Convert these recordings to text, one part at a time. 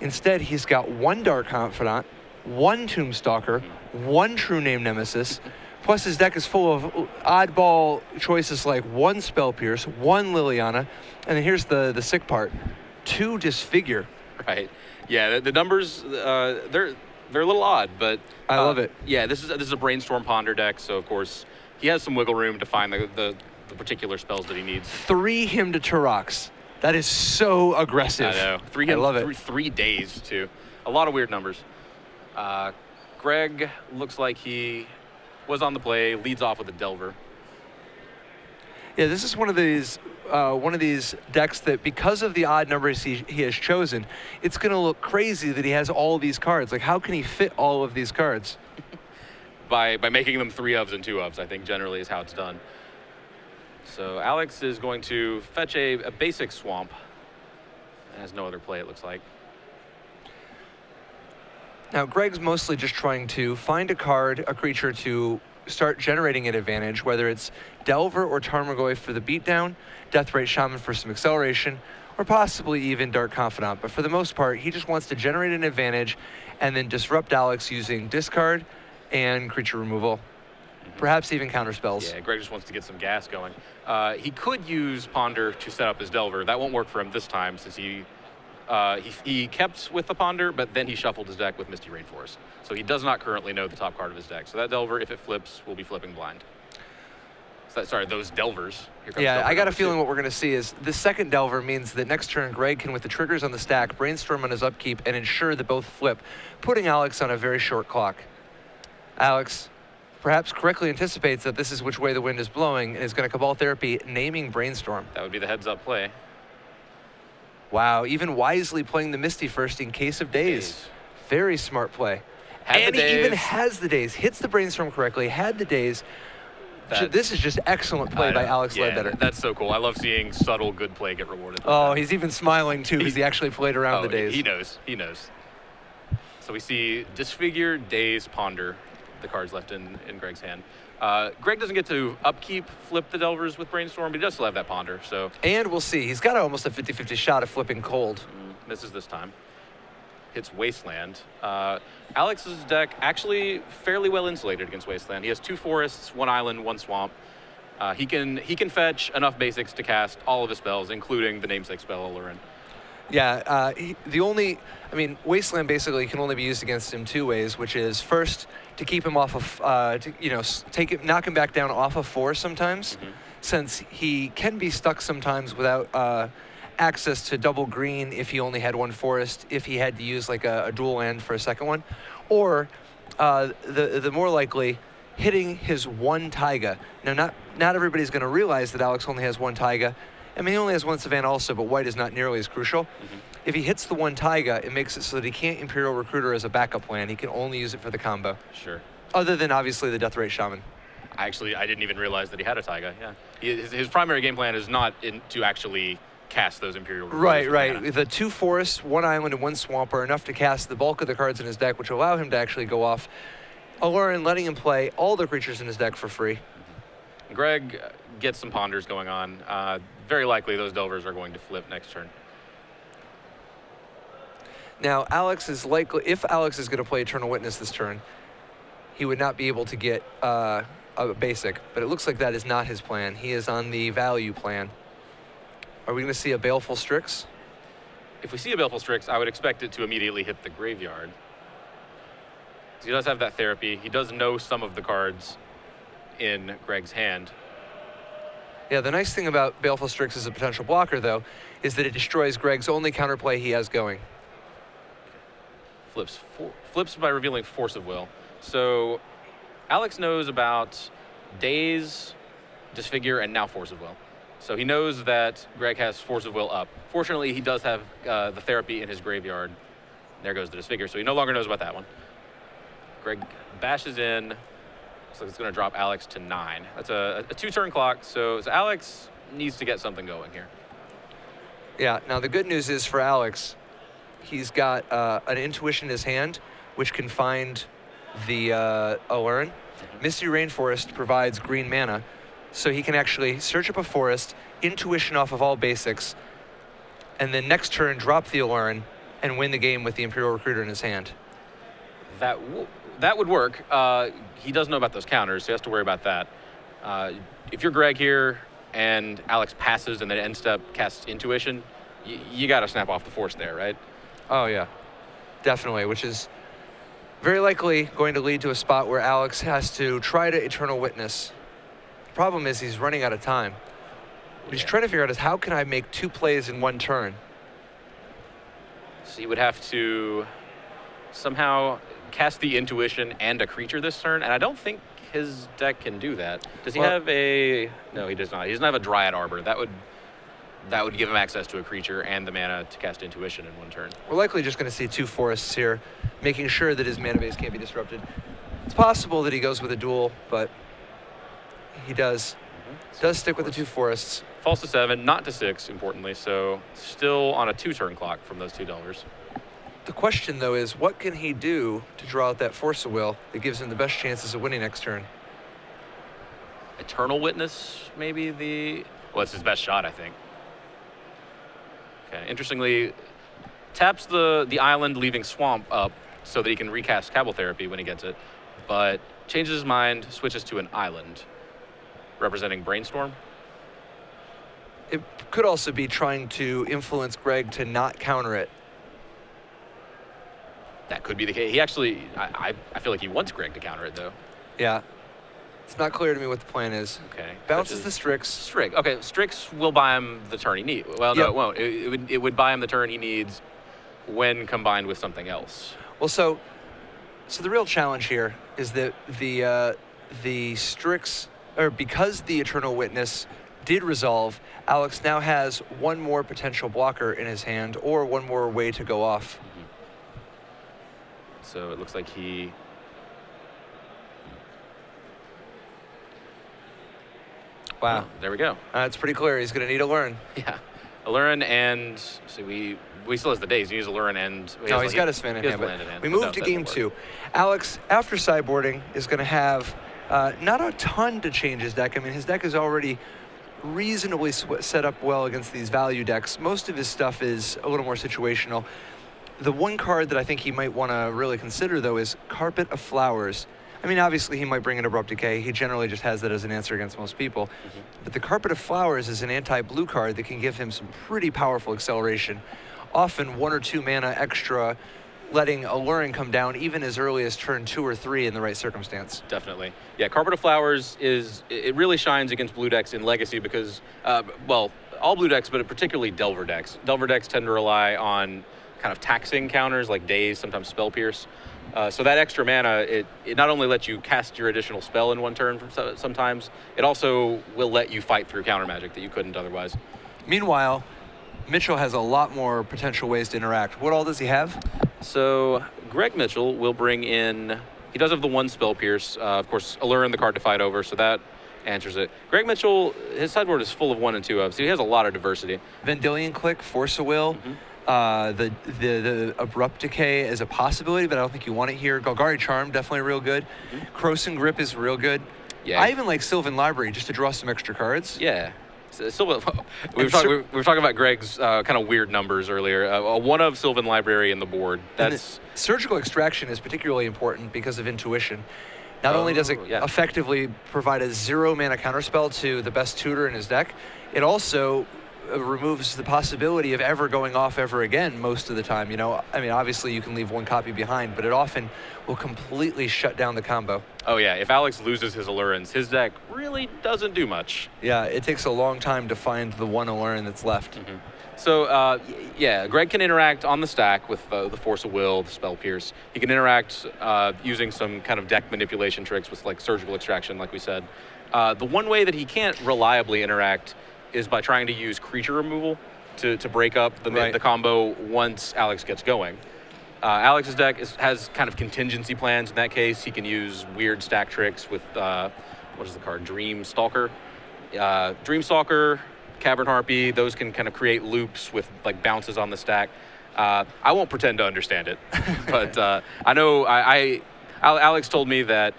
Instead, he's got 1 Dark Confidant, 1 Tombstalker, 1 True Name Nemesis, plus his deck is full of oddball choices like 1 Spell Pierce, 1 Liliana, and then here's the sick part, 2 Disfigure. Right. Yeah, the numbers, they're a little odd, but... I love it. Yeah, this is a Brainstorm Ponder deck, so of course he has some wiggle room to find the particular spells that he needs. 3 Hymn to Turox. That is so aggressive. I know. I love it. 3 days, too. A lot of weird numbers. Greg looks like he was on the play, leads off with a Delver. Yeah, this is one of these decks that, because of the odd numbers he has chosen, it's going to look crazy that he has all of these cards. Like, how can he fit all of these cards? by making them 3 ofs and 2 ofs, I think generally is how it's done. So Alex is going to fetch a basic swamp. It has no other play, it looks like. Now, Greg's mostly just trying to find a creature to start generating an advantage, whether it's Delver or Tarmogoyf for the beatdown, Deathrite Shaman for some acceleration, or possibly even Dark Confidant. But for the most part, he just wants to generate an advantage and then disrupt Alex using discard and creature removal. Perhaps even counter spells. Yeah, Greg just wants to get some gas going. He could use Ponder to set up his Delver. That won't work for him this time since he kept with the Ponder, but then he shuffled his deck with Misty Rainforest. So he does not currently know the top card of his deck. So that Delver, if it flips, will be flipping blind. Sorry, those Delvers. Yeah, Delver I got a feeling 2. what we're going to see is the second Delver means that next turn Greg can, with the triggers on the stack, brainstorm on his upkeep and ensure that both flip, putting Alex on a very short clock. Alex perhaps correctly anticipates that this is which way the wind is blowing and is going to Cabal Therapy, naming Brainstorm. That would be the heads-up play. Wow, even wisely playing the Misty first in case of daze. Very smart play. And he even has the daze, hits the Brainstorm correctly, had the daze. This is just excellent play by Alex Ledbetter. That's so cool. I love seeing subtle good play get rewarded. Oh, he's even smiling too because he actually played around the daze. He knows. He knows. So we see Disfigure, Daze, Ponder, the cards left in Greg's hand. Greg doesn't get to upkeep flip the Delvers with Brainstorm, but he does still have that Ponder. So. And we'll see. He's got almost a 50-50 shot of flipping cold. Misses this time. Hits Wasteland. Alex's deck actually fairly well insulated against Wasteland. He has 2 forests, 1 island, 1 swamp. He can fetch enough basics to cast all of his spells, including the namesake spell Allurin. Yeah, Wasteland basically can only be used against him 2 ways, which is first to keep him off of, knock him back down off of 4 sometimes, since he can be stuck sometimes without access to double green if he only had 1 forest, if he had to use like a dual land for a second one, or the more likely, hitting his 1 Taiga. Now, not everybody's going to realize that Alex only has 1 Taiga. I mean, he only has 1 Savannah also, but white is not nearly as crucial. If he hits the 1 Taiga, it makes it so that he can't Imperial Recruiter as a backup plan. He can only use it for the combo. Sure. Other than, obviously, the Deathrite Shaman. I didn't even realize that he had a Taiga, yeah. His primary game plan is not to actually cast those Imperial Recruiters. Right. The 2 forests, 1 island, and 1 swamp are enough to cast the bulk of the cards in his deck, which will allow him to actually go off Allurin, letting him play all the creatures in his deck for free. Greg gets some ponders going on. Very likely those Delvers are going to flip next turn. Now, if Alex is going to play Eternal Witness this turn, he would not be able to get a basic, but it looks like that is not his plan. He is on the value plan. Are we going to see a Baleful Strix? If we see a Baleful Strix, I would expect it to immediately hit the graveyard. He does have that therapy. He does know some of the cards in Greg's hand. Yeah, the nice thing about Baleful Strix as a potential blocker, though, is that it destroys Greg's only counterplay he has going. Flips by revealing Force of Will. So Alex knows about Daze, Disfigure, and now Force of Will. So he knows that Greg has Force of Will up. Fortunately, he does have the therapy in his graveyard. There goes the Disfigure, so he no longer knows about that one. Greg bashes in. Looks like it's going to drop Alex to 9. That's a 2-turn clock, so Alex needs to get something going here. Yeah, now the good news is for Alex, he's got an Intuition in his hand, which can find the Allurin. Misty Rainforest provides green mana, so he can actually search up a forest, Intuition off of all basics, and then next turn drop the Allurin, and win the game with the Imperial Recruiter in his hand. That would work. He does know about those counters, so he has to worry about that. If you're Greg here and Alex passes and then end step casts Intuition, you got to snap off the Force there, right? Oh, yeah. Definitely, which is very likely going to lead to a spot where Alex has to try to Eternal Witness. The problem is he's running out of time. What he's trying to figure out is, how can I make 2 plays in 1 turn? So he would have to somehow cast the Intuition and a creature this turn, and I don't think his deck can do that. Does he have a... No, he does not. He doesn't have a Dryad Arbor. That would give him access to a creature and the mana to cast Intuition in 1 turn. We're likely just going to see 2 forests here, making sure that his mana base can't be disrupted. It's possible that he goes with a duel, but he does stick with the 2 forests. Falls to 7, not to 6, importantly, so still on a 2-turn clock from those $2. The question, though, is what can he do to draw out that Force of Will that gives him the best chances of winning next turn? Eternal Witness, maybe well, it's his best shot, I think. Okay, interestingly, taps the island, leaving Swamp up so that he can recast Cabal Therapy when he gets it, but changes his mind, switches to an island, representing Brainstorm. It could also be trying to influence Greg to not counter it. That could be the case. He actually, I feel like he wants Greg to counter it, though. Yeah. It's not clear to me what the plan is. Okay. Bounces the Strix. Strix. Okay, Strix will buy him the turn he needs. Well, no, it won't. It would buy him the turn he needs when combined with something else. Well, so the real challenge here is that the Strix, or because the Eternal Witness did resolve, Alex now has 1 more potential blocker in his hand, or 1 more way to go off. So it looks like he... Wow. Oh, there we go. It's pretty clear. He's going to need a Learn. Yeah. Alurin and... So we still has the days. He uses Alurin and... No, he's got his Sven in hand. But we move to game 2. Alex, after sideboarding, is going to have not a ton to change his deck. I mean, his deck is already reasonably set up well against these value decks. Most of his stuff is a little more situational. The one card that I think he might want to really consider, though, is Carpet of Flowers. I mean, obviously, he might bring in Abrupt Decay. He generally just has that as an answer against most people. But the Carpet of Flowers is an anti-blue card that can give him some pretty powerful acceleration. Often 1 or 2 mana extra, letting Alluring come down even as early as turn 2 or 3 in the right circumstance. Definitely. Yeah, Carpet of Flowers it really shines against blue decks in Legacy because, well, all blue decks, but particularly Delver decks. Delver decks tend to rely on kind of taxing counters like Daze, sometimes Spell Pierce. So that extra mana, it not only lets you cast your additional spell in 1 turn sometimes, it also will let you fight through counter magic that you couldn't otherwise. Meanwhile, Mitchell has a lot more potential ways to interact. What all does he have? So Greg Mitchell will bring in, he does have the 1 Spell Pierce, of course, Alluring the card to fight over, so that answers it. Greg Mitchell, his sideboard is full of 1 and 2 of, so he has a lot of diversity. Vendilion Click, Force of Will. The Abrupt Decay is a possibility, but I don't think you want it here. Golgari Charm, definitely real good. Krosan Grip is real good. Yeah. I even like Sylvan Library just to draw some extra cards. Yeah. We were talking about Greg's kind of weird numbers earlier. A 1 of Sylvan Library in the board. That's Surgical Extraction is particularly important because of Intuition. Not only does it effectively provide a 0 mana counterspell to the best tutor in his deck, it also removes the possibility of ever going off ever again most of the time. You know, I mean, obviously you can leave 1 copy behind, but it often will completely shut down the combo. Oh yeah, if Alex loses his Allurins, his deck really doesn't do much. Yeah, it takes a long time to find the 1 Allurin that's left. So yeah, Greg can interact on the stack with the Force of Will, the Spell Pierce. He can interact using some kind of deck manipulation tricks with like Surgical Extraction, like we said. The one way that he can't reliably interact is by trying to use creature removal to break up the combo once Alex gets going. Alex's deck has kind of contingency plans. In that case, he can use weird stack tricks with, what is the card? Dreamstalker. Dreamstalker, Cavern Harpy, those can kind of create loops with like bounces on the stack. I won't pretend to understand it, but I know Alex told me that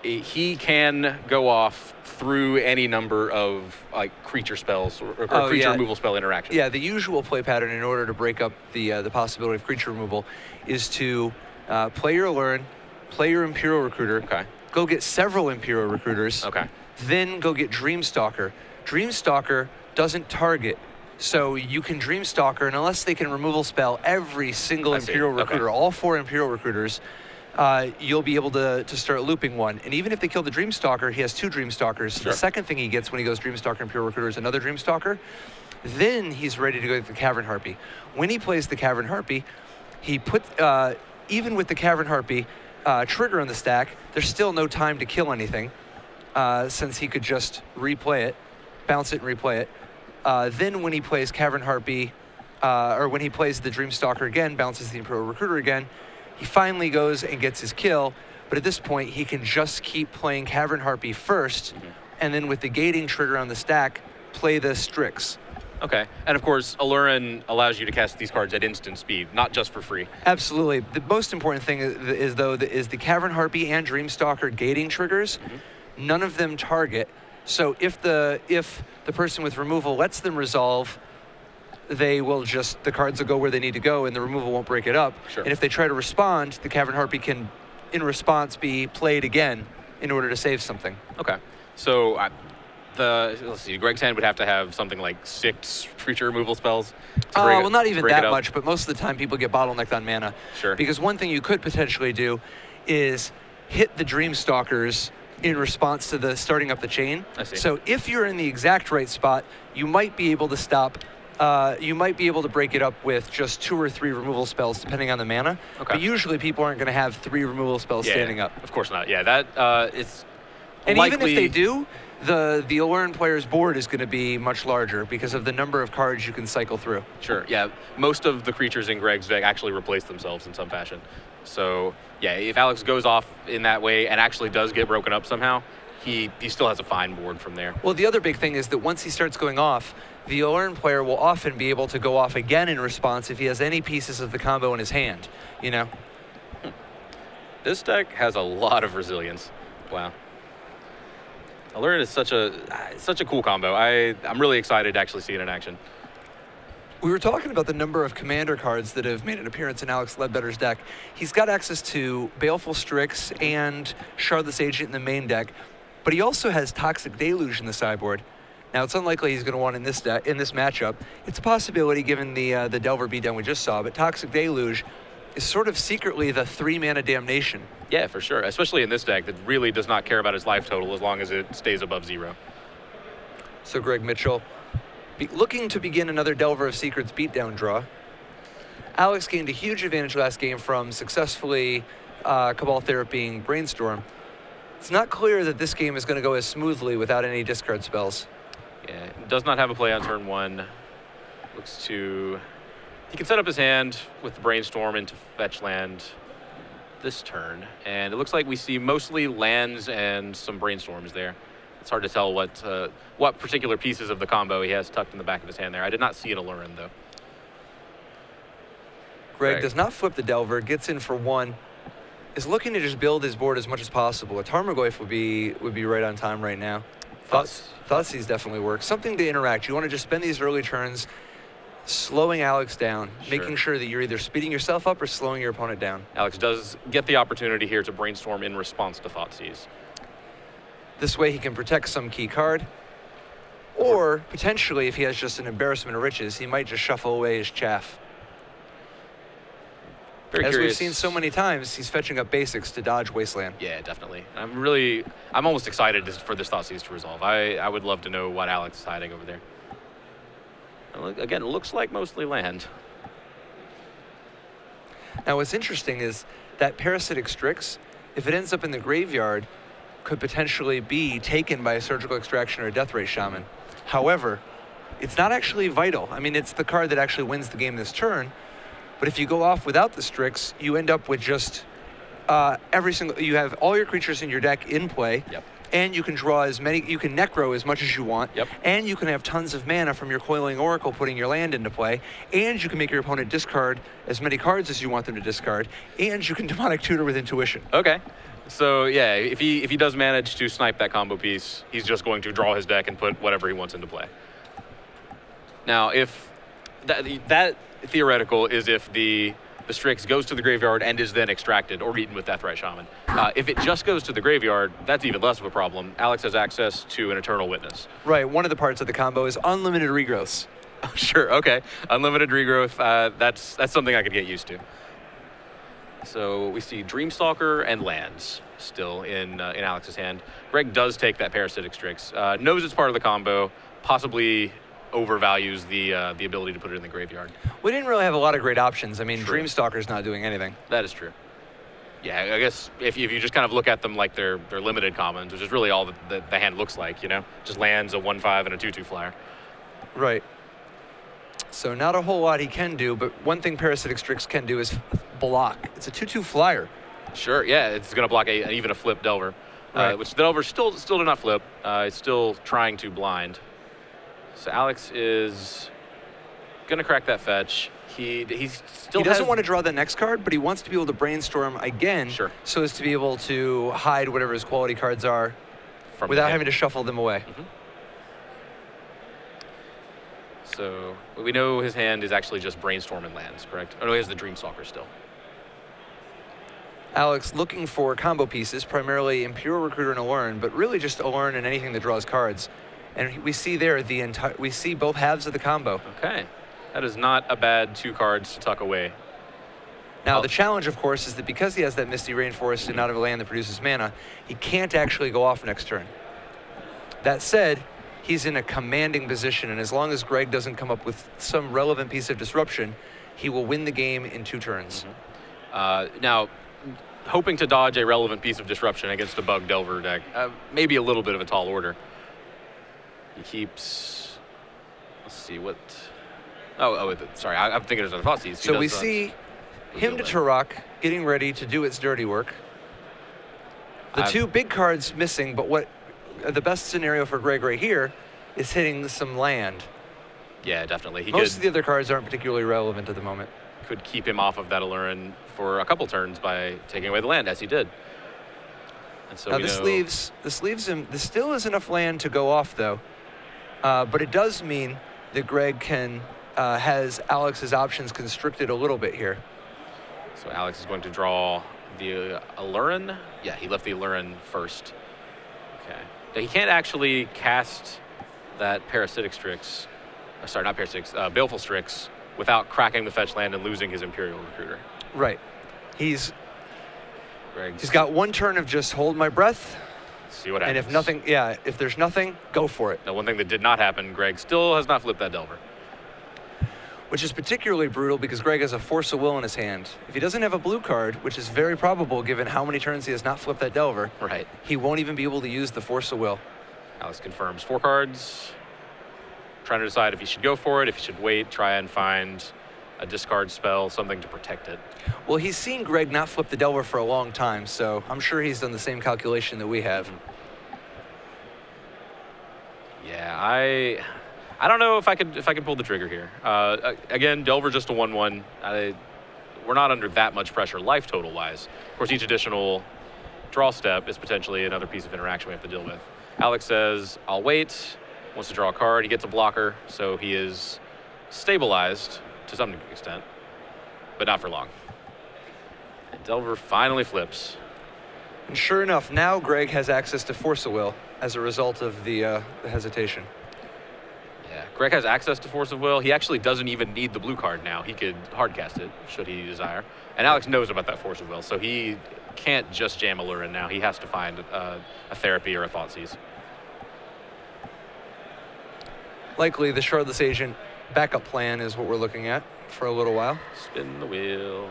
he can go off through any number of like creature spells or creature removal spell interactions. Yeah, the usual play pattern in order to break up the possibility of creature removal is to play your Allurin, play your Imperial Recruiter, go get several Imperial Recruiters, then go get Dreamstalker. Dreamstalker doesn't target, so you can Dreamstalker, and unless they can removal spell every single Imperial Recruiter, all 4 Imperial Recruiters, you'll be able to start looping one. And even if they kill the Dreamstalker, he has 2 Dreamstalkers. The second thing he gets when he goes Dreamstalker, Imperial Recruiter is another Dreamstalker. Then he's ready to go with the Cavern Harpy. When he plays the Cavern Harpy, he put, even with the Cavern Harpy trigger on the stack, there's still no time to kill anything, since he could just replay it, bounce it and replay it. Then when he plays Cavern Harpy, or when he plays the Dreamstalker again, bounces the Imperial Recruiter again, he finally goes and gets his kill, but at this point, he can just keep playing Cavern Harpy first, and then with the gating trigger on the stack, play the Strix. Okay, and of course, Allurin allows you to cast these cards at instant speed, not just for free. Absolutely. The most important thing is the Cavern Harpy and Dreamstalker gating triggers. None of them target, so if the person with removal lets them resolve, they will just, the cards will go where they need to go and the removal won't break it up. And if they try to respond, the Cavern Harpy can, in response, be played again in order to save something. Okay, so let's see, Greg's hand would have to have something like 6 creature removal spells. Well, not even that much, but most of the time people get bottlenecked on mana. Because one thing you could potentially do is hit the Dreamstalkers in response to the starting up the chain. So if you're in the exact right spot, you might be able to stop. You might be able to break it up with just 2 or 3 removal spells, depending on the mana. But usually people aren't going to have 3 removal spells standing up. Of course not. Yeah, that it's. And even if they do, the Allurin player's board is going to be much larger because of the number of cards you can cycle through. Yeah. Most of the creatures in Greg's deck actually replace themselves in some fashion. So yeah, if Alex goes off in that way and actually does get broken up somehow, he still has a fine board from there. Well, the other big thing is that once he starts going off, the Allurin player will often be able to go off again in response if he has any pieces of the combo in his hand, you know? This deck has a lot of resilience. Wow. Allurin is such a cool combo. I'm really excited to actually see it in action. We were talking about the number of commander cards that have made an appearance in Alex Ledbetter's deck. He's got access to Baleful Strix and Shardless Agent in the main deck, but he also has Toxic Deluge in the sideboard. Now, it's unlikely he's going to want in this matchup. It's a possibility given the Delver beatdown we just saw, but Toxic Deluge is sort of secretly the 3-mana damnation. Yeah, for sure, especially in this deck that really does not care about his life total as long as it stays above 0. So Greg Mitchell, looking to begin another Delver of Secrets beatdown draw. Alex gained a huge advantage last game from successfully Cabal Therapying Brainstorm. It's not clear that this game is going to go as smoothly without any discard spells. Yeah, does not have a play on turn 1. Looks to... He can set up his hand with the Brainstorm into fetch land this turn. And it looks like we see mostly lands and some Brainstorms there. It's hard to tell what particular pieces of the combo he has tucked in the back of his hand there. I did not see an Allurin, though. Greg does not flip the Delver, gets in for 1, is looking to just build his board as much as possible. A Tarmogoyf would be right on time right now. Thoughtseize definitely works. Something to interact. You want to just spend these early turns slowing Alex down, making sure that you're either speeding yourself up or slowing your opponent down. Alex does get the opportunity here to Brainstorm in response to Thoughtseize. This way he can protect some key card, or potentially if he has just an embarrassment of riches, he might just shuffle away his chaff. As we've seen so many times, he's fetching up basics to dodge Wasteland. Yeah, definitely. I'm almost excited for this Thoughtseize to resolve. I would love to know what Alex is hiding over there. Again, it looks like mostly land. Now, what's interesting is that Parasitic Strix, if it ends up in the graveyard, could potentially be taken by a Surgical Extraction or a Deathray Shaman. However, it's not actually vital. I mean, it's the card that actually wins the game this turn. But if you go off without the Strix, you end up with just you have all your creatures in your deck in play, and you can draw you can Necro as much as you want, and you can have tons of mana from your Coiling Oracle putting your land into play, and you can make your opponent discard as many cards as you want them to discard, and you can Demonic Tutor with Intuition. Okay. So yeah, if he does manage to snipe that combo piece, he's just going to draw his deck and put whatever he wants into play. Now, if that theoretical is if the Strix goes to the graveyard and is then extracted or eaten with Deathrite Shaman. If it just goes to the graveyard, that's even less of a problem. Alex has access to an Eternal Witness. Right. One of the parts of the combo is unlimited regrowths. Sure. Okay. Unlimited regrowth. That's something I could get used to. So we see Dreamstalker and lands still in Alex's hand. Greg does take that Parasitic Strix. Knows it's part of the combo. Possibly overvalues the ability to put it in the graveyard. We didn't really have a lot of great options. I mean, True. Dreamstalker's not doing anything. That is true. Yeah, I guess if you just kind of look at them like they're limited commons, which is really all the hand looks like, you know? Just lands, a 1/5, and a 2/2 flyer. Right. So not a whole lot he can do, but one thing Parasitic Strix can do is block. It's a 2/2 flyer. Sure, yeah, it's going to block even a flip Delver, Right. which the Delver still did not flip. It's still trying to blind. So Alex is going to crack that fetch. He doesn't want to draw the next card, but he wants to be able to brainstorm again, Sure. so as to be able to hide whatever his quality cards are without having to shuffle them away. Mm-hmm. So we know his hand is actually just brainstorming lands, correct? Oh no, he has the Dreamstalker still. Alex looking for combo pieces, primarily Imperial Recruiter and Alluren, but really just Alluren and anything that draws cards. And we see there we see both halves of the combo. Okay, that is not a bad 2 cards to tuck away. Now, the challenge, of course, is that because he has that Misty Rainforest and not have a land that produces mana, he can't actually go off next turn. That said, he's in a commanding position, and as long as Greg doesn't come up with some relevant piece of disruption, he will win the game in 2 turns. Mm-hmm. Now, hoping to dodge a relevant piece of disruption against a Bug Delver deck, maybe a little bit of a tall order. He keeps, let's see what, sorry, I'm thinking there's other Thoughtseize. So we see him to Turok getting ready to do its dirty work. The 2 big cards missing, but what the best scenario for Greg right here is hitting some land. Yeah, definitely. Most of the other cards aren't particularly relevant at the moment. Could keep him off of that Alluren for a couple turns by taking away the land, as he did. And so now this leaves him. This still is enough land to go off, though. But it does mean that Greg has Alex's options constricted a little bit here. So Alex is going to draw the Alluren. Yeah, he left the Alluren first. Okay. Now, he can't actually cast that Parasitic Strix. Sorry, not Parasitic, Baleful Strix without cracking the fetch land and losing his Imperial Recruiter. Right. He's got 1 turn of just hold my breath. See what happens. And if there's nothing, go for it. Now, one thing that did not happen, Greg still has not flipped that Delver. Which is particularly brutal because Greg has a Force of Will in his hand. If he doesn't have a blue card, which is very probable given how many turns he has not flipped that Delver, right, he won't even be able to use the Force of Will. Alex confirms 4 cards. Trying to decide if he should go for it, if he should wait, try and find a discard spell, something to protect it. Well, he's seen Greg not flip the Delver for a long time, so I'm sure he's done the same calculation that we have. Yeah, I don't know if I could pull the trigger here. Again, Delver just a 1/1. We're not under that much pressure life total wise. Of course, each additional draw step is potentially another piece of interaction we have to deal with. Alex says, I'll wait. Wants to draw a card. He gets a blocker, so he is stabilized to some extent, but not for long. And Delver finally flips. And sure enough, now Greg has access to Force of Will as a result of the hesitation. Yeah, Greg has access to Force of Will. He actually doesn't even need the blue card now. He could hardcast it, should he desire. And Alex knows about that Force of Will, so he can't just jam Alluren now. He has to find a Therapy or a Thoughtseize. Likely the Shardless Agent backup plan is what we're looking at for a little while. Spin the wheel.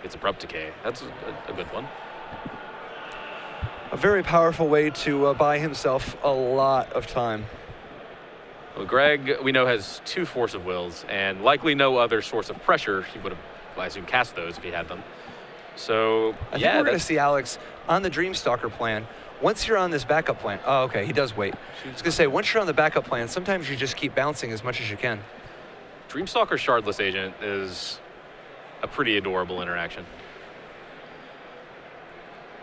It's Abrupt Decay. That's a good one. A very powerful way to buy himself a lot of time. Well, Greg, we know, has 2 Force of Wills, and likely no other source of pressure. He would have, I assume, cast those if he had them. So, I think we're going to see Alex on the Dreamstalker plan. Once you're on this backup plan, oh, okay, he does wait. I was going to say, once you're on the backup plan, sometimes you just keep bouncing as much as you can. Dreamstalker Shardless Agent is a pretty adorable interaction.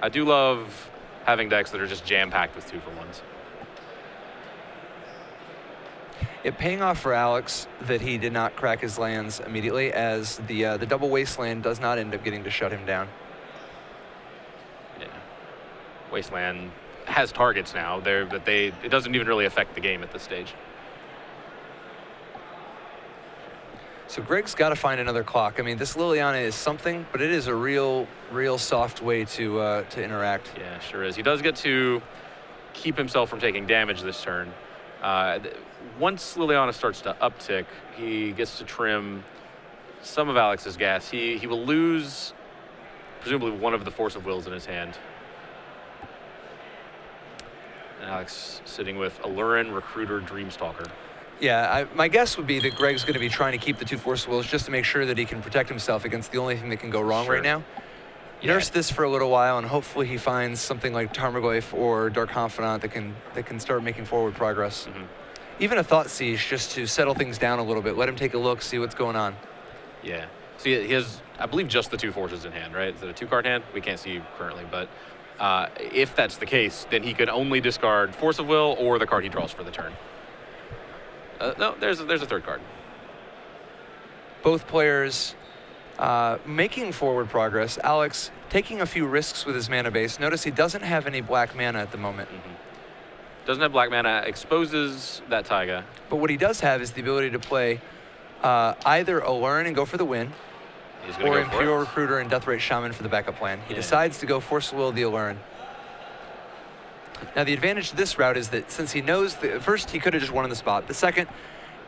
I do love having decks that are just jam-packed with 2-for-1s. It paying off for Alex that he did not crack his lands immediately, as the double Wasteland does not end up getting to shut him down. Yeah. Wasteland has targets now. It doesn't even really affect the game at this stage. So Greg's got to find another clock. I mean, this Liliana is something, but it is a real soft way to interact. Yeah, sure is. He does get to keep himself from taking damage this turn. Once Liliana starts to uptick, he gets to trim some of Alex's gas. He will lose, presumably, one of the Force of Wills in his hand. And Alex sitting with Allurin, Recruiter, Dreamstalker. Yeah, my guess would be that Greg's going to be trying to keep the 2 Force of Wills just to make sure that he can protect himself against the only thing that can go wrong right now. Yeah. Nurse this for a little while, and hopefully he finds something like Tarmogoyf or Dark Confidant that can start making forward progress. Mm-hmm. Even a Thought Siege just to settle things down a little bit. Let him take a look, see what's going on. Yeah. See, he has, I believe, just the 2 forces in hand, right? Is it a 2-card hand? We can't see currently, but if that's the case, then he could only discard Force of Will or the card he draws for the turn. No, there's a 3rd card. Both players making forward progress. Alex taking a few risks with his mana base. Notice he doesn't have any black mana at the moment. Mm-hmm. Doesn't have black mana, exposes that Taiga. But what he does have is the ability to play either Allurin and go for the win, or Imperial Recruiter and Deathrite Shaman for the backup plan. He decides to go Force of Will the Allurin. Now the advantage to this route is that since he knows first he could have just won on the spot. The second,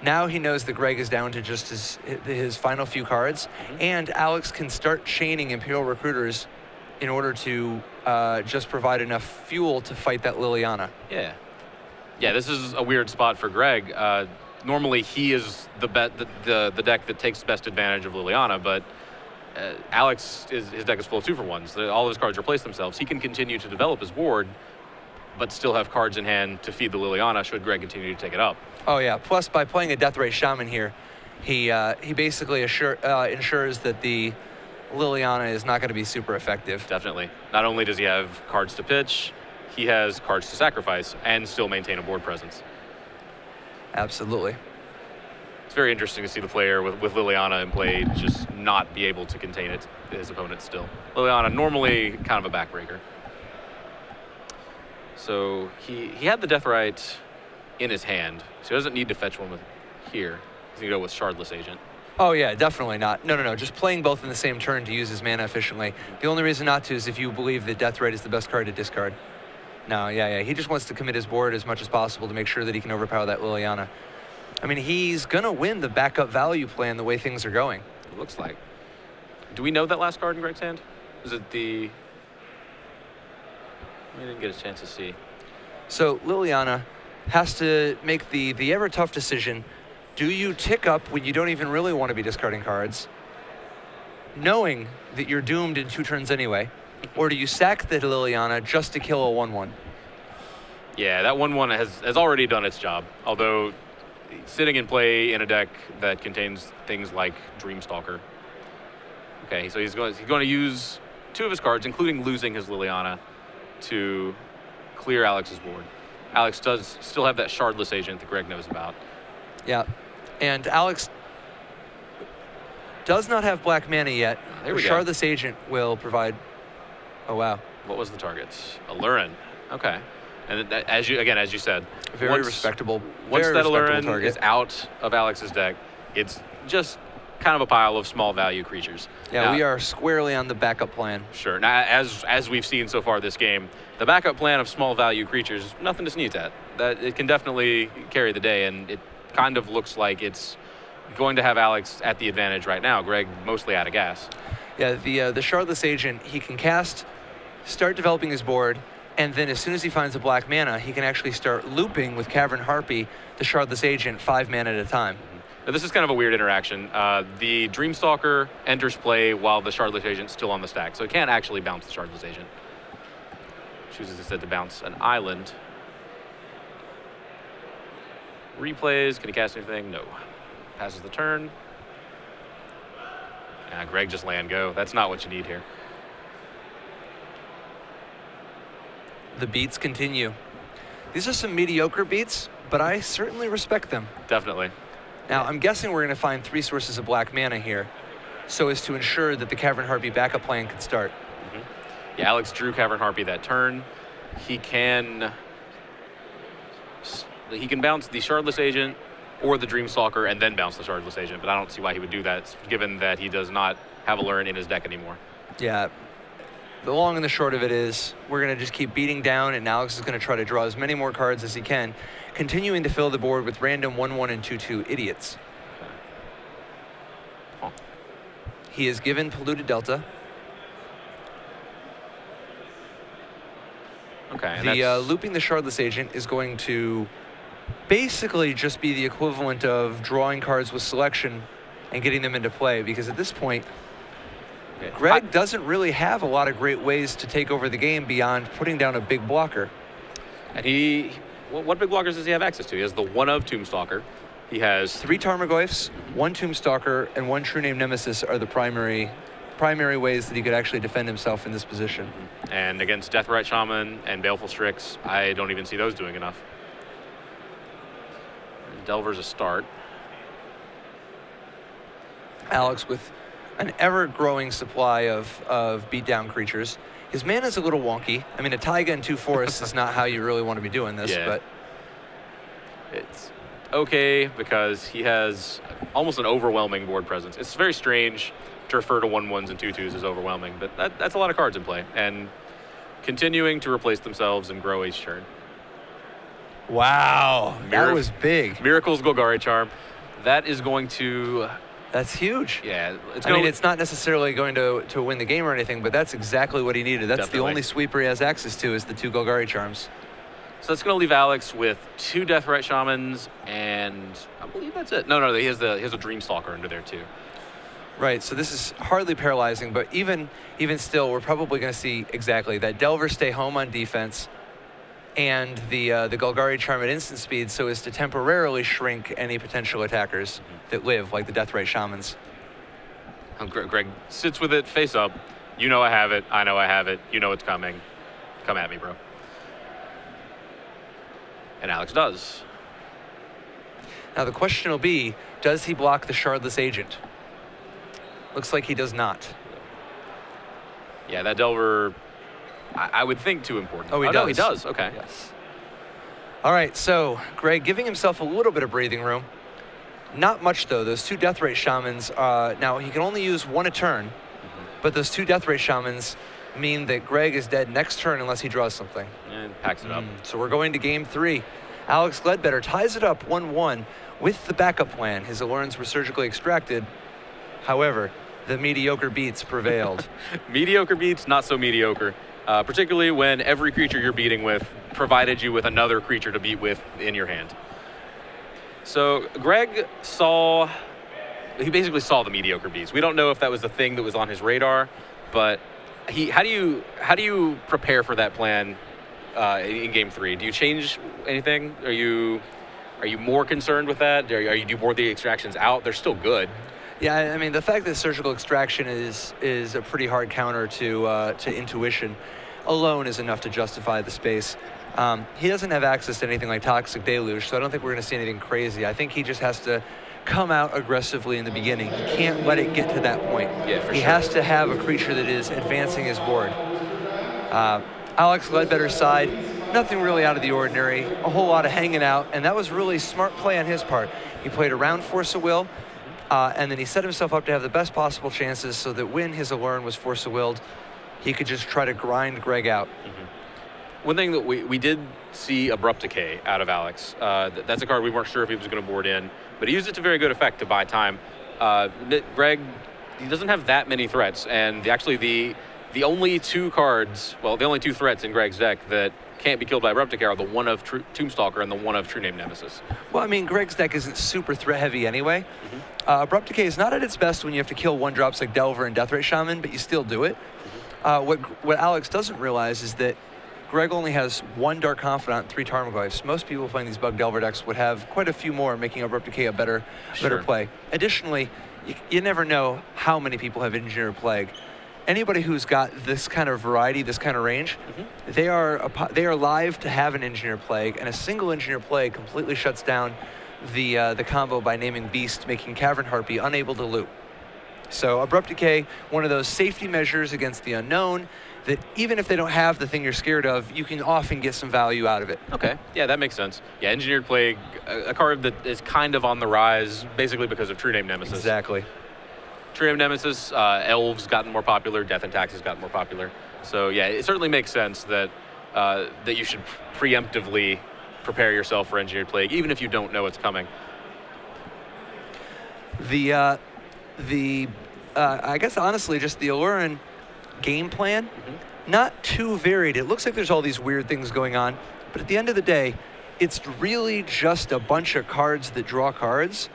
now he knows that Greg is down to just his final few cards, and Alex can start chaining Imperial Recruiters in order to just provide enough fuel to fight that Liliana. Yeah. Yeah, this is a weird spot for Greg. Normally he is the deck that takes best advantage of Liliana, but Alex, his deck is full of 2-for-1s. All of his cards replace themselves. He can continue to develop his board, but still have cards in hand to feed the Liliana should Greg continue to take it up. Oh yeah, plus by playing a Deathrite Shaman here, he basically ensures that the Liliana is not going to be super effective. Definitely. Not only does he have cards to pitch, he has cards to sacrifice and still maintain a board presence. Absolutely. It's very interesting to see the player with Liliana in play just not be able to contain his opponent still. Liliana, normally kind of a backbreaker. So he had the Deathrite in his hand, so he doesn't need to fetch one with here. He's going to go with Shardless Agent. Oh yeah, definitely not. No. Just playing both in the same turn to use his mana efficiently. The only reason not to is if you believe that Deathrite is the best card to discard. No, yeah. He just wants to commit his board as much as possible to make sure that he can overpower that Liliana. I mean, he's going to win the backup value plan the way things are going. It looks like. Do we know that last card in Greg's hand? Is it the... We didn't get a chance to see. So Liliana has to make the ever tough decision. Do you tick up when you don't even really want to be discarding cards, knowing that you're doomed in 2 turns anyway? Or do you sack the Liliana just to kill a 1/1? Yeah, that 1/1 has already done its job. Although sitting in play in a deck that contains things like Dreamstalker. Okay, so he's going to use 2 of his cards, including losing his Liliana, to clear Alex's board. Alex does still have that Shardless Agent that Greg knows about. Yeah, and Alex does not have black mana yet. There we go. Shardless Agent will provide. Oh wow. What was the target? Allurin. Okay. And as you said, Very respectable. Once Very that respectable Allurin target is out of Alex's deck, it's just kind of a pile of small value creatures. Yeah, now, we are squarely on the backup plan. Sure. Now, as we've seen so far this game, the backup plan of small value creatures, nothing to sneeze at. That it can definitely carry the day, and it kind of looks like it's going to have Alex at the advantage right now. Greg mostly out of gas. Yeah, the Shardless Agent, he can cast, start developing his board, and then as soon as he finds a black mana, he can actually start looping with Cavern Harpy, the Shardless Agent, 5 mana at a time. Now, this is kind of a weird interaction. The Dreamstalker enters play while the Shardless Agent's still on the stack, so it can't actually bounce the Shardless Agent. Chooses instead to bounce an island. Replays, can he cast anything? No. Passes the turn. Greg just land go. That's not what you need here. The beats continue. These are some mediocre beats, but I certainly respect them. Definitely. Now, I'm guessing we're going to find 3 sources of black mana here, so as to ensure that the Cavern Harpy backup plan can start. Yeah, Alex drew Cavern Harpy that turn. He can bounce the Shardless Agent or the Dreamstalker and then bounce the Shardless Agent, but I don't see why he would do that, given that he does not have Allure in his deck anymore. Yeah. The long and the short of it is, we're going to just keep beating down, and Alex is going to try to draw as many more cards as he can, continuing to fill the board with random 1/1 and 2/2 idiots. Huh. He is given Polluted Delta. Okay. The looping the Shardless Agent is going to basically just be the equivalent of drawing cards with selection and getting them into play, because at this point, Greg doesn't really have a lot of great ways to take over the game beyond putting down a big blocker. And what big blockers does he have access to? He has the 1 of Tombstalker. He has 3 Tarmogoyfs, 1 Tombstalker, and 1 True Name Nemesis are the primary ways that he could actually defend himself in this position. And against Deathrite Shaman and Baleful Strix, I don't even see those doing enough. Delver's a start. Alex with an ever-growing supply of beatdown creatures. His mana's a little wonky. I mean, a Taiga and 2 forests is not how you really want to be doing this, Yeah. but It's okay because he has almost an overwhelming board presence. It's very strange to refer to 1/1s and 2/2s as overwhelming, but that's a lot of cards in play, and continuing to replace themselves and grow each turn. wow, that was big. Miracle's Golgari Charm. That is going to... That's huge. Yeah, I mean, it's not necessarily going to win the game or anything, but that's exactly what he needed. That's Definitely. the only sweeper he has access to is the 2 Golgari Charms. So that's going to leave Alex with 2 Deathrite Shamans, and I believe that's it. No, he has a Dreamstalker under there too. Right, so this is hardly paralyzing, but even still, we're probably going to see exactly that Delver stay home on defense, and the Golgari Charm at instant speed, so as to temporarily shrink any potential attackers that live, like the Deathrite Shamans. Greg sits with it face up. You know I have it. I know I have it. You know it's coming. Come at me, bro. And Alex does. Now the question will be, does he block the Shardless Agent? Looks like he does not. Yeah, that Delver, I would think too important. Oh, he does. No, he does. Okay. Yes. All right, so Greg giving himself a little bit of breathing room. Not much, though. Those 2 Deathrite Shamans, now he can only use 1 a turn, but those 2 Deathrite Shamans mean that Greg is dead next turn unless he draws something. And packs it up. So we're going to game 3. Alex Ledbetter ties it up 1-1 with the backup plan. His Allurans were surgically extracted. However, the mediocre beats prevailed. Mediocre beats, not so mediocre. Particularly when every creature you're beating with provided you with another creature to beat with in your hand. So Greg he basically saw the mediocre beats. We don't know if that was the thing that was on his radar, but how do you prepare for that plan in game 3? Do you change anything? Are you more concerned with that? Do you board the extractions out? They're still good. Yeah, I mean, the fact that surgical extraction is a pretty hard counter to intuition alone is enough to justify the space. He doesn't have access to anything like Toxic Deluge, so I don't think we're going to see anything crazy. I think he just has to come out aggressively in the beginning. He can't let it get to that point. Yeah, for he sure. has to have a creature that is advancing his board. Alex Ledbetter's side, nothing really out of the ordinary, a whole lot of hanging out, and that was really smart play on his part. He played around Force of Will, and then he set himself up to have the best possible chances so that when his Allure was Force of Willed, he could just try to grind Greg out. One thing that we did see Abrupt Decay out of Alex. That's a card we weren't sure if he was going to board in, but he used it to very good effect to buy time. Greg, he doesn't have that many threats, and the only 2 cards, well, the only 2 threats in Greg's deck that can't be killed by Abrupt Decay are the 1 of Tombstalker and the 1 of True Name Nemesis. Well, I mean, Greg's deck isn't super threat heavy anyway. Abrupt Decay is not at its best when you have to kill 1-drops like Delver and Deathrite Shaman, but you still do it. What Alex doesn't realize is that Greg only has 1 Dark Confidant, 3 Tarmogoyfs. Most people playing these Bug Delver decks would have quite a few more, making Abrupt Decay a better Sure. play. Additionally, you never know how many people have Engineer Plague. anybody who's got this kind of variety, this kind of range, they are live to have an Engineer Plague, and a single Engineer Plague completely shuts down the combo by naming Beast, making Cavern Harpy unable to loop. So Abrupt Decay, one of those safety measures against the unknown, that even if they don't have the thing you're scared of, you can often get some value out of it. Okay, yeah, that makes sense. Yeah, Engineered Plague, a card that is kind of on the rise, basically because of True Name Nemesis. Exactly. True Name Nemesis, Elves gotten more popular, Death and Taxes gotten more popular. So yeah, it certainly makes sense that that you should preemptively prepare yourself for Engineered Plague, even if you don't know it's coming. I guess honestly, just the Aluren game plan, not too varied. It looks like there's all these weird things going on, but at the end of the day, it's really just a bunch of cards that draw cards,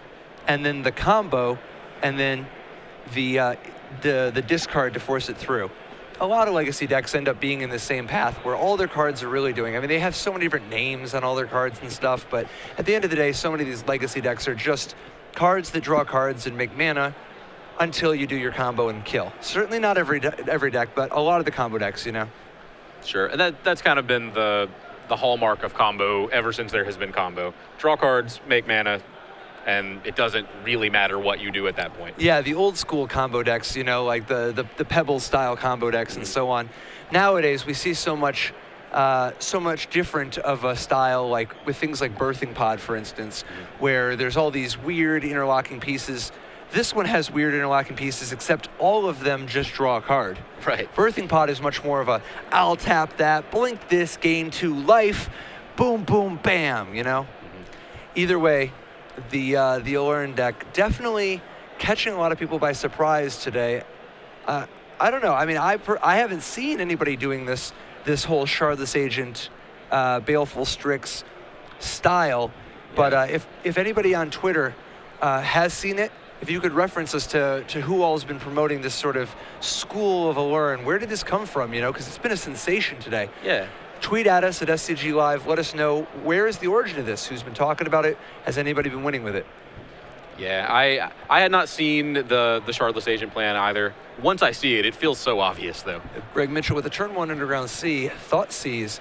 and then the combo, and then the discard to force it through. A lot of Legacy decks end up being in the same path where all their cards are really doing. I mean, they have so many different names on all their cards and stuff, but at the end of the day, so many of these Legacy decks are just cards that draw cards and make mana until you do your combo and kill. Certainly not every deck, but a lot of the combo decks, you know. Sure, and that's kind of been the hallmark of combo ever since there has been combo. Draw cards, make mana, and it doesn't really matter what you do at that point. Yeah, the old school combo decks, you know, like the Pebble style combo decks and so on. Nowadays, we see so much different of a style, like with things like Birthing Pod, for instance, where there's all these weird interlocking pieces. This one has weird interlocking pieces, except all of them just draw a card. Right. Birthing Pod is much more of a, I'll tap that, blink this, gain 2 life, boom, boom, bam, you know? Either way, the Aluren deck definitely catching a lot of people by surprise today. I don't know. I mean, I haven't seen anybody doing this whole Shardless Agent, Baleful Strix style, but if anybody on Twitter has seen it, if you could reference us to who all has been promoting this sort of school of Aluren, where did this come from, you know? Because it's been a sensation today. Yeah. Tweet at us at SCG Live. Let us know, where is the origin of this? Who's been talking about it? Has anybody been winning with it? Yeah, I had not seen the Shardless Agent plan either. Once I see it, it feels so obvious, though. Greg Mitchell with a turn 1 Underground Sea. Thoughtseize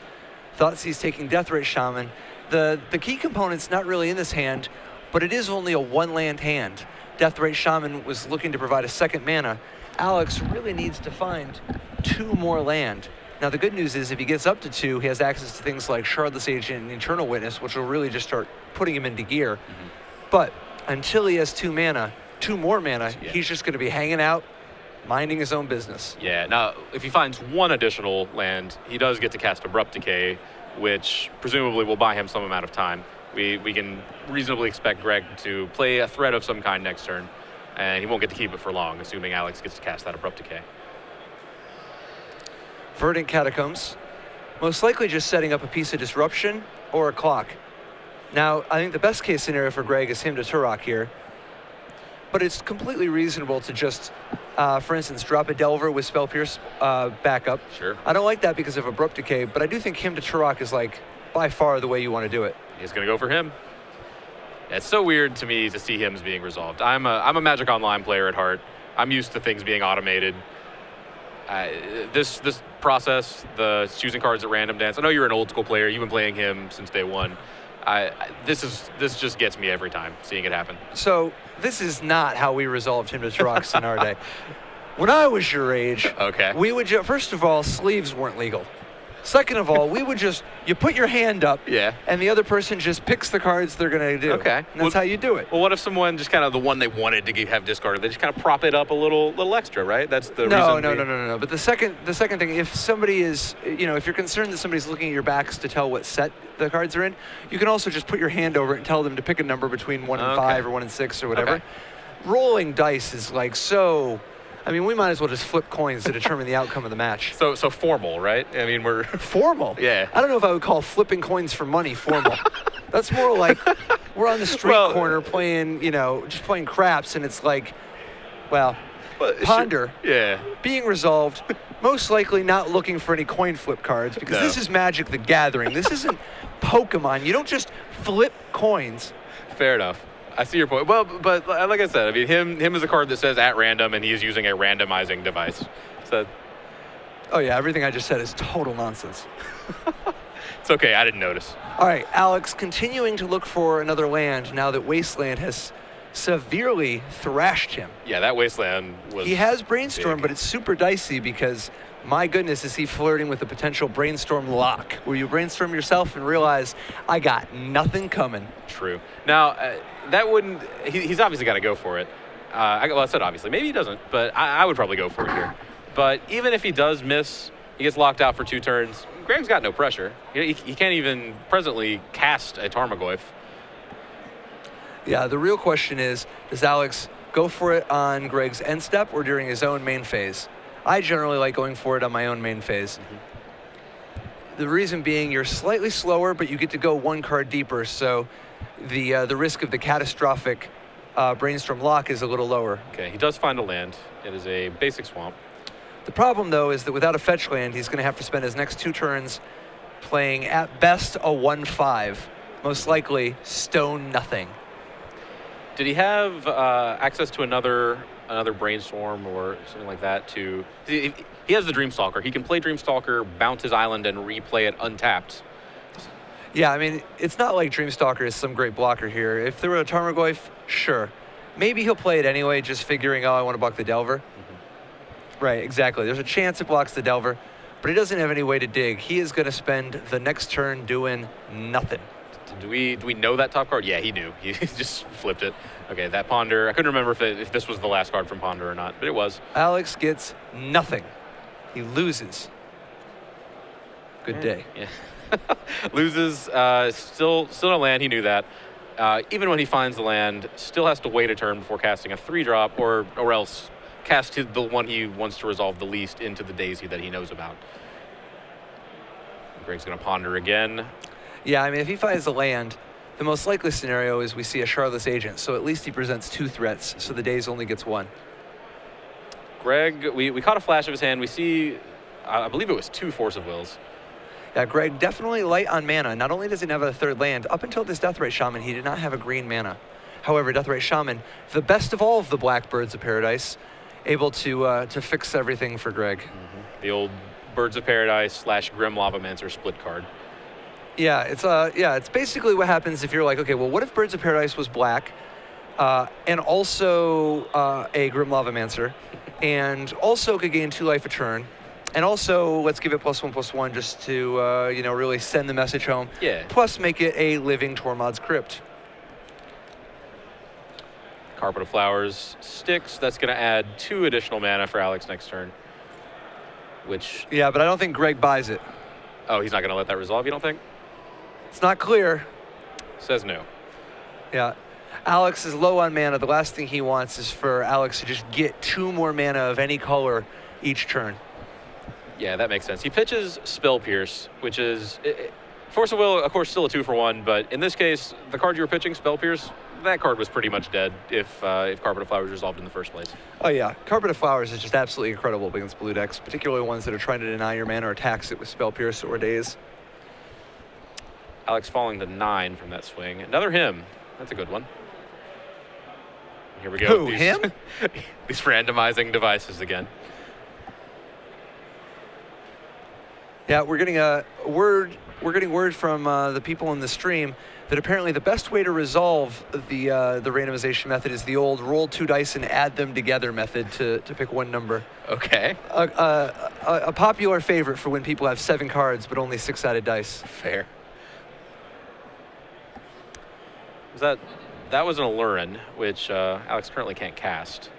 taking Deathrite Shaman. The key component's not really in this hand, but it is only a 1-land hand. Deathrite Shaman was looking to provide a second mana. Alex really needs to find 2 more land. Now, the good news is if he gets up to 2, he has access to things like Shardless Agent and Eternal Witness, which will really just start putting him into gear. But until he has 2 more mana, he's just going to be hanging out, minding his own business. Yeah, now, if he finds 1 additional land, he does get to cast Abrupt Decay, which presumably will buy him some amount of time. We can reasonably expect Greg to play a threat of some kind next turn, and he won't get to keep it for long, assuming Alex gets to cast that Abrupt Decay. Verdant Catacombs, most likely just setting up a piece of disruption or a clock. Now, I think the best case scenario for Greg is him to Turok here, but it's completely reasonable to just, for instance, drop a Delver with Spell Pierce backup. Sure. I don't like that because of Abrupt Decay, but I do think him to Turok is like by far the way you want to do it. He's going to go for him. Yeah, it's so weird to me to see him as being resolved. I'm a Magic Online player at heart. I'm used to things being automated. This process, the choosing cards at random dance. I know you're an old school player. You've been playing him since day 1. This just gets me every time seeing it happen. So this is not how we resolved him to Turox in our day. When I was your age, we would first of all, sleeves weren't legal. Second of all, we would just, you put your hand up, and the other person just picks the cards they're going to do. And that's how you do it. Well, what if someone just kind of the one they wanted to have discarded, they just kind of prop it up a little extra, right? That's the reason. No. But the second thing, if somebody is, if you're concerned that somebody's looking at your backs to tell what set the cards are in, you can also just put your hand over it and tell them to pick a number between 1 and 5 or 1 and 6 or whatever. Rolling dice is like so... I mean, we might as well just flip coins to determine the outcome of the match. So formal, right? I mean, we're... Formal? Yeah. I don't know if I would call flipping coins for money formal. That's more like we're on the street corner playing, just playing craps, and it's like, ponder. Being resolved, most likely not looking for any coin flip cards, because this is Magic the Gathering. This isn't Pokemon. You don't just flip coins. Fair enough. I see your point. Well, but like I said, I mean, him is a card that says at random, and he is using a randomizing device. So Oh yeah, everything I just said is total nonsense. it's okay. I didn't notice. All right, Alex, continuing to look for another land now that Wasteland has severely thrashed him. Yeah, that Wasteland was. He has Brainstorm, big. but it's super dicey because, my goodness, is he flirting with a potential Brainstorm lock, where you brainstorm yourself and realize, I got nothing coming. True. Now, that wouldn't. He's obviously got to go for it. I said obviously. Maybe he doesn't, but I would probably go for it here. But even if he does miss, he gets locked out for 2 turns. Greg's got no pressure. He can't even presently cast a Tarmogoyf. Yeah, the real question is, does Alex go for it on Greg's end step or during his own main phase? I generally like going for it on my own main phase. The reason being, you're slightly slower, but you get to go 1 card deeper, so the risk of the catastrophic Brainstorm lock is a little lower. Okay, he does find a land. It is a basic swamp. The problem, though, is that without a fetch land, he's going to have to spend his next 2 turns playing, at best, a 1/5. Most likely, stone nothing. Did he have access to another Brainstorm or something like that? He has the Dreamstalker. He can play Dreamstalker, bounce his island, and replay it untapped. Yeah, I mean, it's not like Dreamstalker is some great blocker here. If there were a Tarmogoyf, sure. Maybe he'll play it anyway, just figuring, oh, I want to block the Delver. Right, exactly. There's a chance it blocks the Delver, but he doesn't have any way to dig. He is going to spend the next turn doing nothing. Do we know that top card? Yeah, he knew. He just flipped it. Okay, that Ponder. I couldn't remember if this was the last card from Ponder or not, but it was. Alex gets nothing. He loses. Good day. Yeah. Loses. Still no land. He knew that. Even when he finds the land, still has to wait a turn before casting a 3-drop, or else cast the one he wants to resolve the least into the Daisy that he knows about. Greg's going to Ponder again. Yeah, I mean, if he finds the land, the most likely scenario is we see a Charlotte's Agent, so at least he presents 2 threats, so the Daze only gets 1. Greg, we caught a flash of his hand. We see, I believe it was 2 Force of Wills. Yeah, Greg definitely light on mana. Not only does he have a 3rd land, up until this Deathrite Shaman, he did not have a green mana. However, Deathrite Shaman, the best of all of the Black Birds of Paradise, able to fix everything for Greg. The old Birds of Paradise / Grim Lavamancer split card. Yeah, it's basically what happens if you're like, okay, well, what if Birds of Paradise was black, and also a Grim Lavamancer, and also could gain 2 life a turn, and also let's give it +1/+1 just to really send the message home. Yeah. Plus make it a living Tormod's Crypt. Carpet of Flowers sticks. That's going to add 2 additional mana for Alex next turn. Which. Yeah, but I don't think Greg buys it. Oh, he's not going to let that resolve, you don't think? It's not clear. Says no. Yeah. Alex is low on mana. The last thing he wants is for Alex to just get 2 more mana of any color each turn. Yeah, that makes sense. He pitches Spell Pierce, which is Force of Will, of course, still a 2-for-1, but in this case, the card you were pitching, Spell Pierce, that card was pretty much dead if Carpet of Flowers resolved in the first place. Oh yeah, Carpet of Flowers is just absolutely incredible against blue decks, particularly ones that are trying to deny your mana or tax it with Spell Pierce or Daze. Alex falling to 9 from that swing. Another him. That's a good one. Here we go. Who, him? These randomizing devices again. Yeah, we're getting word from the people in the stream that apparently the best way to resolve the randomization method is the old roll 2 dice and add them together method to pick 1 number. Okay. A popular favorite for when people have 7 cards but only 6-sided dice. Fair. That was an Allurin, which Alex currently can't cast.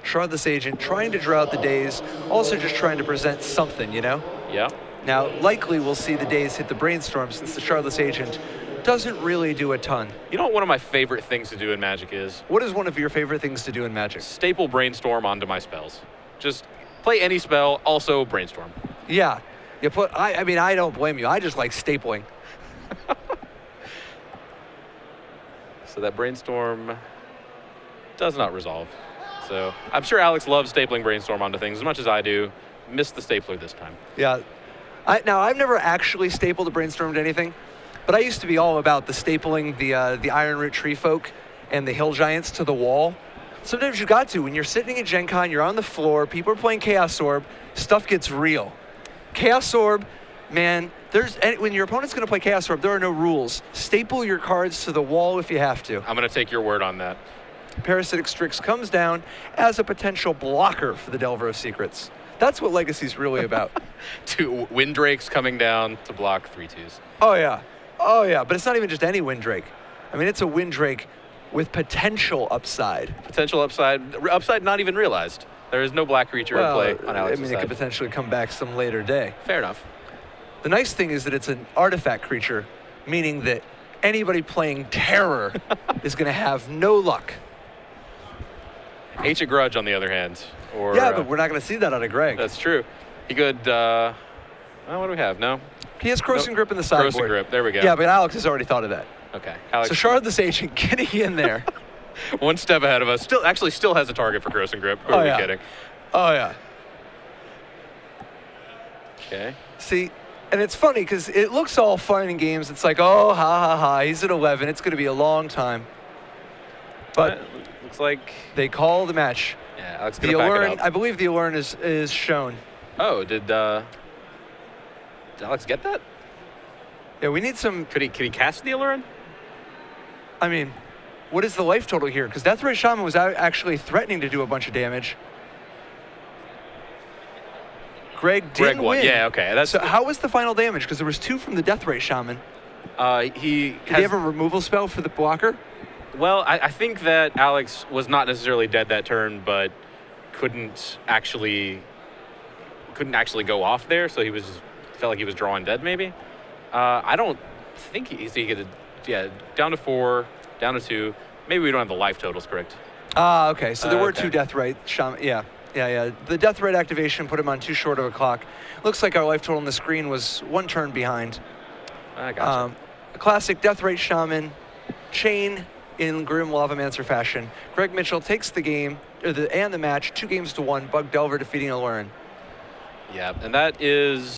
Charlotte's Agent, trying to draw out the Daze, also just trying to present something, you know? Yeah. Now, likely we'll see the Daze hit the Brainstorm since the Charlotte's Agent doesn't really do a ton. You know what one of my favorite things to do in Magic is? What is one of your favorite things to do in Magic? Staple Brainstorm onto my spells. Just play any spell, also Brainstorm. Yeah. I mean, I don't blame you. I just like stapling. So that Brainstorm does not resolve. So I'm sure Alex loves stapling Brainstorm onto things as much as I do. Missed the stapler this time. Yeah. Now, I've never actually stapled a Brainstorm to anything, but I used to be all about the stapling the Ironroot Tree Folk and the Hill Giants to the wall. Sometimes you got to. When you're sitting at Gen Con, you're on the floor, people are playing Chaos Orb, stuff gets real. Chaos Orb, man, when your opponent's going to play Chaos Orb, there are no rules. Staple your cards to the wall if you have to. I'm going to take your word on that. Parasitic Strix comes down as a potential blocker for the Delver of Secrets. That's what Legacy's really about. 2 Windrakes coming down to block 3/2s. Oh, yeah. Oh, yeah. But it's not even just any Windrake. I mean, it's a Windrake with potential upside. Potential upside. Upside not even realized. There is no black creature in play on Alex's I mean, side. it could potentially come back some later day. Fair enough. The nice thing is that it's an artifact creature, meaning that anybody playing Terror is going to have no luck. Ancient Grudge, on the other hand. Or, yeah, but we're not going to see that out of Greg. That's true. He could, what do we have? No? He has Crossing Grip in the sideboard. Crossing Grip, there we go. Yeah, but Alex has already thought of that. Okay. Alex. So Shard the Sage getting in there. One step ahead of us. Still has a target for Crossing Grip. Who are we kidding? Oh, yeah. Okay. See, and it's funny because it looks all fun and games. It's like, oh, ha, ha, ha. He's at 11. It's going to be a long time. But looks like they call the match. Yeah, Alex gonna pack it up. I believe the Allurn is shown. Oh, did Alex get that? Yeah, we need some. Could he cast the Allurn? I mean, what is the life total here? Because Deathray Shaman was actually threatening to do a bunch of damage. Greg didn't win. Yeah, okay. So how was the final damage? Because there was 2 from the Deathray Shaman. Did he have a removal spell for the blocker? Well, I think that Alex was not necessarily dead that turn, but couldn't actually go off there, so felt like he was drawing dead maybe. I don't think he could. Yeah, down to 4, down to 2. Maybe we don't have the life totals correct. Ah, okay. So there were 2 Deathrite Shaman. Yeah. The Deathrite activation put him on too short of a clock. Looks like our life total on the screen was 1 turn behind. I gotcha. A classic Deathrite Shaman chain in Grim Lavamancer fashion. Greg Mitchell takes the game and the match 2 games to 1. Bug Delver defeating Allurn. Yeah, and that is